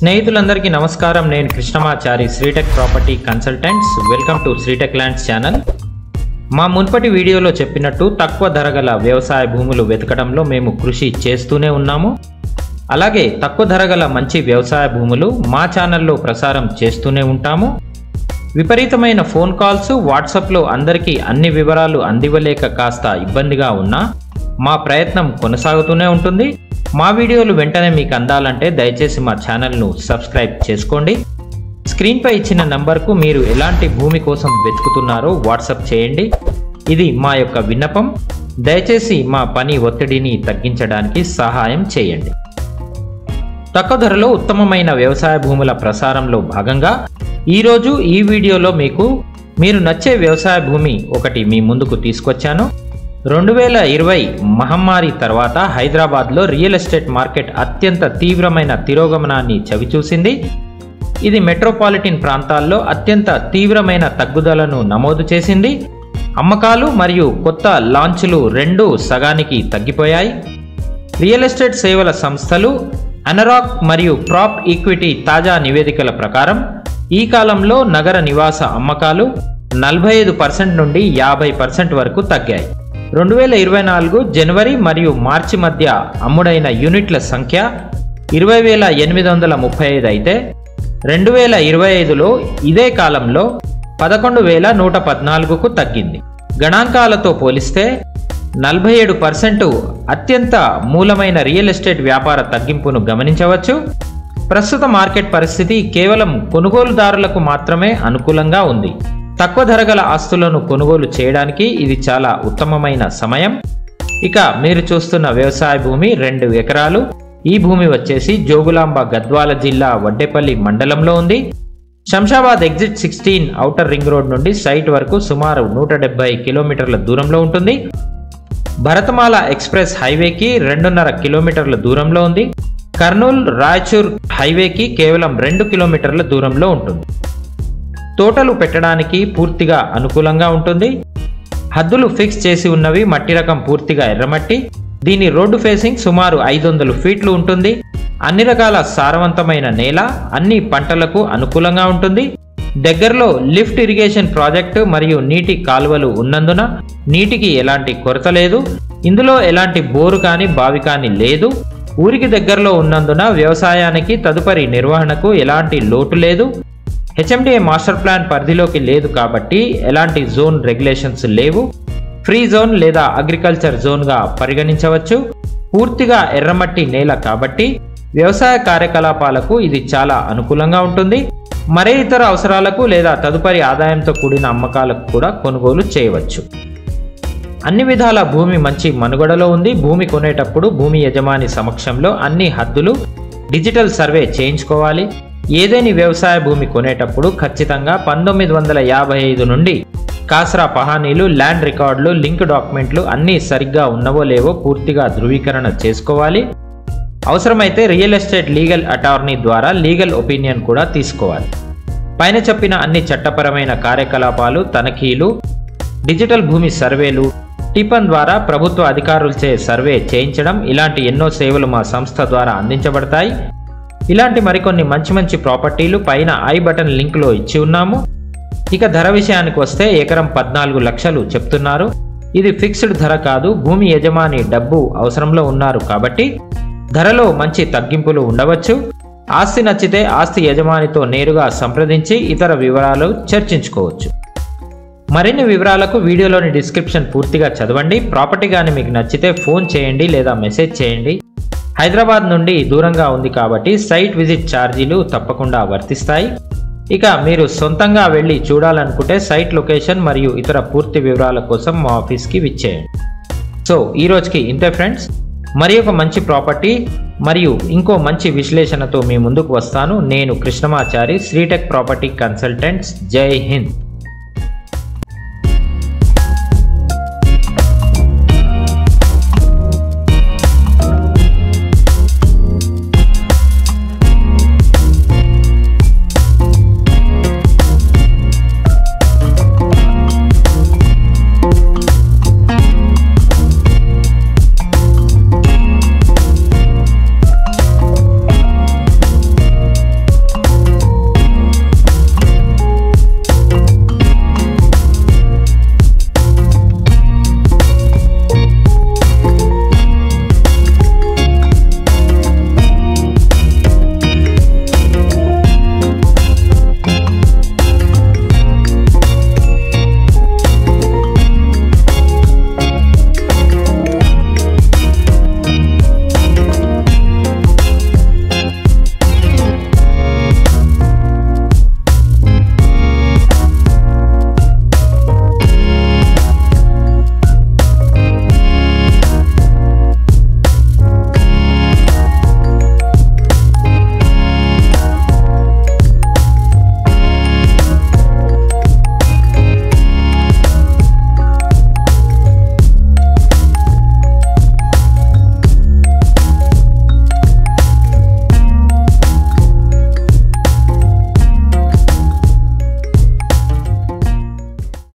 స్నేహితులందరికీ నమస్కారం. నేను Krishnamachari, Sritech property consultants. Welcome to Sritech lands channel. మా మున్పటి వీడియోలో చెప్పినట్టు తక్కువ ధర గల వ్యవసాయ భూములు వెతకడంలో మేము కృషి చేస్తూనే ఉన్నాము. అలాగే తక్కువ ధర గల మంచి వ్యవసాయ భూములు మా ఛానల్లో ప్రసారం చేస్తూనే ఉంటాము. విపరీతమైన ఫోన్ కాల్స్, వాట్సాప్లో అందరికీ అన్ని వివరాలు అందివ్వలేక కాస్త ఇబ్బందిగా ఉన్నా మా ప్రయత్నం కొనసాగుతూనే ఉంటుంది. మా వీడియోలు వెంటనే మీకు అందాలంటే దయచేసి మా ఛానల్ను సబ్స్క్రైబ్ చేసుకోండి. స్క్రీన్పై ఇచ్చిన నంబర్కు మీరు ఎలాంటి భూమి కోసం వెతుకుతున్నారో వాట్సాప్ చేయండి. ఇది మా యొక్క విన్నపం. దయచేసి మా పని ఒత్తిడిని తగ్గించడానికి సహాయం చేయండి. తక్కువ ధరలో ఉత్తమమైన వ్యవసాయ భూముల ప్రసారంలో భాగంగా ఈరోజు ఈ వీడియోలో మీరు నచ్చే వ్యవసాయ భూమి ఒకటి మీ ముందుకు తీసుకొచ్చాను. 2020 మహమ్మారి తర్వాత హైదరాబాద్లో రియల్ ఎస్టేట్ మార్కెట్ అత్యంత తీవ్రమైన తిరోగమనాన్ని చవిచూసింది. ఇది మెట్రోపాలిటన్ ప్రాంతాల్లో అత్యంత తీవ్రమైన తగ్గుదలను నమోదు చేసింది. అమ్మకాలు మరియు కొత్త లాంచ్లు రెండూ సగానికి తగ్గిపోయాయి. రియల్ ఎస్టేట్ సేవల సంస్థలు అనరాక్ మరియు ప్రాప్ ఈక్విటీ తాజా నివేదికల ప్రకారం ఈ కాలంలో నగర నివాస అమ్మకాలు 45% నుండి 50% వరకు తగ్గాయి. 2024 జనవరి మరియు మార్చి మధ్య అమ్ముడైన యూనిట్ల సంఖ్య 20,835 అయితే 2025లో ఇదే కాలంలో 11,114కు తగ్గింది. గణాంకాలతో పోలిస్తే 47% అత్యంత మూలమైన రియల్ ఎస్టేట్ వ్యాపార తగ్గింపును గమనించవచ్చు. ప్రస్తుత మార్కెట్ పరిస్థితి కేవలం కొనుగోలుదారులకు మాత్రమే అనుకూలంగా ఉంది. తక్కువ ధర గల ఆస్తులను కొనుగోలు చేయడానికి ఇది చాలా ఉత్తమమైన సమయం. ఇక మీరు చూస్తున్న వ్యవసాయ భూమి 2 ఎకరాలు. ఈ భూమి వచ్చేసి జోగులాంబ గద్వాల జిల్లా వడ్డేపల్లి మండలంలో ఉంది. Shamshabad exit 16 outer ring road నుండి సైట్ వరకు సుమారు 170 కిలోమీటర్ల దూరంలో ఉంటుంది. భరతమాల ఎక్స్ప్రెస్ హైవేకి 2.5 కిలోమీటర్ల దూరంలో ఉంది. కర్నూలు రాయచూర్ హైవేకి కేవలం 2 కిలోమీటర్ల దూరంలో ఉంటుంది. తోటలు పెట్టడానికి పూర్తిగా అనుకూలంగా ఉంటుంది. హద్దులు ఫిక్స్ చేసి ఉన్నవి. మట్టి రకం పూర్తిగా ఎర్రమట్టి. దీని రోడ్డు ఫేసింగ్ సుమారు 500 ఫీట్లు ఉంటుంది. అన్ని రకాల సారవంతమైన నేల, అన్ని పంటలకు అనుకూలంగా ఉంటుంది. దగ్గరలో లిఫ్ట్ ఇరిగేషన్ ప్రాజెక్టు మరియు నీటి కాలువలు ఉన్నందున నీటికి ఎలాంటి కొరత లేదు. ఇందులో ఎలాంటి బోరు కానీ బావి కానీ లేదు. ఊరికి దగ్గరలో ఉన్నందున వ్యవసాయానికి తదుపరి నిర్వహణకు ఎలాంటి లోటు లేదు. హెచ్ఎండిఏ మాస్టర్ ప్లాన్ పరిధిలోకి లేదు కాబట్టి ఎలాంటి జోన్ రెగ్యులేషన్స్ లేవు. ఫ్రీ జోన్ లేదా అగ్రికల్చర్ జోన్గా పరిగణించవచ్చు. పూర్తిగా ఎర్రమట్టి నేల కాబట్టి వ్యవసాయ కార్యకలాపాలకు ఇది చాలా అనుకూలంగా ఉంటుంది. మరే ఇతర అవసరాలకు లేదా తదుపరి ఆదాయంతో కూడిన అమ్మకాలకు కూడా కొనుగోలు చేయవచ్చు. అన్ని విధాల భూమి మంచి మనుగడలో ఉంది. భూమి కొనేటప్పుడు భూమి యజమాని సమక్షంలో అన్ని హద్దులు డిజిటల్ సర్వే చేయించుకోవాలి. ఏదేని వ్యవసాయ భూమి కొనేటప్పుడు ఖచ్చితంగా 1955 నుండి కాస్రా పహానీలు, ల్యాండ్ రికార్డులు, లింక్ డాక్యుమెంట్లు అన్నీ సరిగ్గా ఉన్నవో లేవో పూర్తిగా ధృవీకరణ చేసుకోవాలి. అవసరమైతే రియల్ ఎస్టేట్ లీగల్ అటార్నీ ద్వారా లీగల్ ఒపీనియన్ కూడా తీసుకోవాలి. పైన చెప్పిన అన్ని చట్టపరమైన కార్యకలాపాలు, తనిఖీలు, డిజిటల్ భూమి సర్వేలు, టిపన్ ద్వారా ప్రభుత్వ అధికారులచే సర్వే చేయించడం ఇలాంటి ఎన్నో సేవలు మా సంస్థ ద్వారా అందించబడతాయి. ఇలాంటి మరికొన్ని మంచి ప్రాపర్టీలు పైన ఐ బటన్ లింక్లో ఇచ్చి ఉన్నాము. ఇక ధర విషయానికి వస్తే ఎకరం 14 లక్షలు చెప్తున్నారు. ఇది ఫిక్స్డ్ ధర కాదు. భూమి యజమాని డబ్బు అవసరంలో ఉన్నారు కాబట్టి ధరలో మంచి తగ్గింపులు ఉండవచ్చు. ఆస్తి నచ్చితే ఆస్తి యజమానితో నేరుగా సంప్రదించి ఇతర వివరాలు చర్చించుకోవచ్చు. మరిన్ని వివరాలకు వీడియోలోని డిస్క్రిప్షన్ పూర్తిగా చదవండి. ప్రాపర్టీ కానీ మీకు నచ్చితే ఫోన్ చేయండి లేదా మెసేజ్ చేయండి. హైదరాబాద్ నుండి దూరంగా ఉంది కాబట్టి సైట్ విజిట్ ఛార్జీలు తప్పకుండా వర్తిస్తాయి. ఇక మీరు సొంతంగా వెళ్ళి చూడాలనుకుంటే సైట్ లొకేషన్ మరియు ఇతర పూర్తి వివరాల కోసం మా ఆఫీస్కి విచ్చేయండి. సో ఈ రోజుకి ఇంతే ఫ్రెండ్స్. మరి ఒక మంచి ప్రాపర్టీ మరియు ఇంకో మంచి విశ్లేషణతో మీ ముందుకు వస్తాను. నేను కృష్ణమాచారి, శ్రీటెక్ ప్రాపర్టీ కన్సల్టెంట్స్. జై హింద్.